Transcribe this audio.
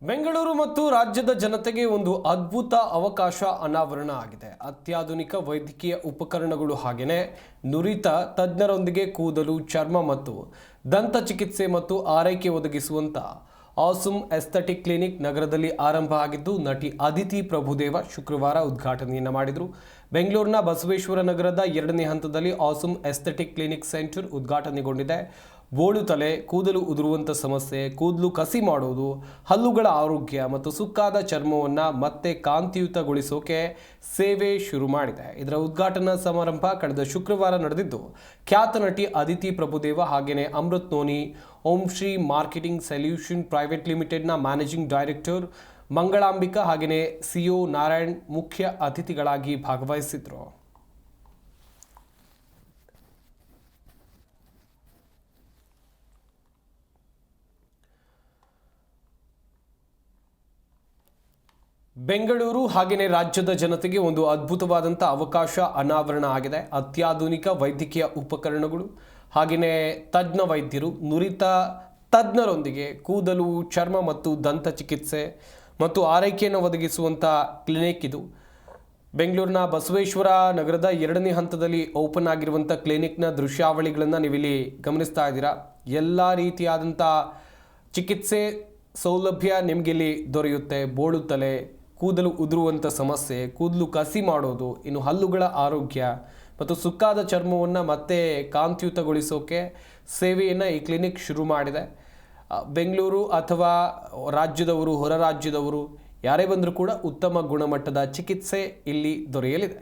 ಬೆಂಗಳೂರು ಮತ್ತು ರಾಜ್ಯದ ಜನತೆಗೆ ಒಂದು ಅದ್ಭುತ ಅವಕಾಶ ಅನಾವರಣ ಆಗಿದೆ. ಅತ್ಯಾಧುನಿಕ ವೈದ್ಯಕೀಯ ಉಪಕರಣಗಳು ಹಾಗೆಯೇ ನುರಿತ ತಜ್ಞರೊಂದಿಗೆ ಕೂದಲು, ಚರ್ಮ ಮತ್ತು ದಂತ ಚಿಕಿತ್ಸೆ ಮತ್ತು ಆರೈಕೆ ಒದಗಿಸುವಂತ ಆಸಮ್ ಎಸ್ಥೆಟಿಕ್ ಕ್ಲಿನಿಕ್ ನಗರದಲ್ಲಿ ಆರಂಭ ಆಗಿದ್ದು, ನಟಿ ಅದಿತಿ ಪ್ರಭುದೇವ ಶುಕ್ರವಾರ ಉದ್ಘಾಟನೆಯನ್ನು ಮಾಡಿದರು. ಬೆಂಗಳೂರಿನ ಬಸವೇಶ್ವರ ನಗರದ 2ನೇ ಹಂತದಲ್ಲಿ ಆಸಮ್ ಎಸ್ಥೆಟಿಕ್ ಕ್ಲಿನಿಕ್ ಸೆಂಟರ್ ಉದ್ಘಾಟನೆಗೊಂಡಿದೆ. ಬೋಳು ತಲೆ, ಕೂದಲು ಉದುರುವಂಥ ಸಮಸ್ಯೆ, ಕೂದಲು ಕಸಿ ಮಾಡುವುದು, ಹಲ್ಲುಗಳ ಆರೋಗ್ಯ ಮತ್ತು ಸುಕ್ಕಾದ ಚರ್ಮವನ್ನು ಮತ್ತೆ ಕಾಂತಿಯುತಗೊಳಿಸೋಕೆ ಸೇವೆ ಶುರು ಮಾಡಿದೆ. ಇದರ ಉದ್ಘಾಟನಾ ಸಮಾರಂಭ ಕಳೆದ ಶುಕ್ರವಾರ ನಡೆದಿದ್ದು, ಖ್ಯಾತ ನಟಿ ಅದಿತಿ ಪ್ರಭುದೇವ ಹಾಗೆಯೇ ಅಮೃತ್ ನೋನಿ, ಓಂ ಶ್ರೀ ಮಾರ್ಕೆಟಿಂಗ್ ಸೊಲ್ಯೂಷನ್ ಪ್ರೈವೇಟ್ ಲಿಮಿಟೆಡ್ನ ಮ್ಯಾನೇಜಿಂಗ್ ಡೈರೆಕ್ಟರ್ ಮಂಗಳಾಂಬಿಕಾ ಹಾಗೆಯೇ ಸಿಒ ನಾರಾಯಣ್ ಮುಖ್ಯ ಅತಿಥಿಗಳಾಗಿ ಭಾಗವಹಿಸಿದ್ರು. ಬೆಂಗಳೂರು ಹಾಗೆಯೇ ರಾಜ್ಯದ ಜನತೆಗೆ ಒಂದು ಅದ್ಭುತವಾದಂಥ ಅವಕಾಶ ಅನಾವರಣ ಆಗಿದೆ. ಅತ್ಯಾಧುನಿಕ ವೈದ್ಯಕೀಯ ಉಪಕರಣಗಳು ಹಾಗೆಯೇ ತಜ್ಞ ವೈದ್ಯರು, ನುರಿತ ತಜ್ಞರೊಂದಿಗೆ ಕೂದಲು, ಚರ್ಮ ಮತ್ತು ದಂತ ಚಿಕಿತ್ಸೆ ಮತ್ತು ಆರೈಕೆಯನ್ನು ಒದಗಿಸುವಂಥ ಕ್ಲಿನಿಕ್ ಇದು. ಬೆಂಗಳೂರಿನ ಬಸವೇಶ್ವರ ನಗರದ 2ನೇ ಹಂತದಲ್ಲಿ ಓಪನ್ ಆಗಿರುವಂಥ ಕ್ಲಿನಿಕ್ನ ದೃಶ್ಯಾವಳಿಗಳನ್ನು ನೀವಿಲ್ಲಿ ಗಮನಿಸ್ತಾ ಇದ್ದೀರಾ. ಎಲ್ಲ ರೀತಿಯಾದಂಥ ಚಿಕಿತ್ಸೆ ಸೌಲಭ್ಯ ನಿಮಗಿಲ್ಲಿ ದೊರೆಯುತ್ತೆ. ಬೋಳು ತಲೆ, ಕೂದಲು ಉದುರುವಂಥ ಸಮಸ್ಯೆ, ಕೂದಲು ಕಸಿ ಮಾಡೋದು, ಇನ್ನು ಹಲ್ಲುಗಳ ಆರೋಗ್ಯ ಮತ್ತು ಸುಕ್ಕಾದ ಚರ್ಮವನ್ನು ಮತ್ತೆ ಕಾಂತಿಯುತಗೊಳಿಸೋಕೆ ಸೇವೆಯನ್ನು ಈ ಕ್ಲಿನಿಕ್ ಶುರು ಮಾಡಿದೆ. ಬೆಂಗಳೂರು ಅಥವಾ ರಾಜ್ಯದವರು, ಹೊರ ರಾಜ್ಯದವರು ಯಾರೇ ಬಂದರೂ ಕೂಡ ಉತ್ತಮ ಗುಣಮಟ್ಟದ ಚಿಕಿತ್ಸೆ ಇಲ್ಲಿ ದೊರೆಯಲಿದೆ.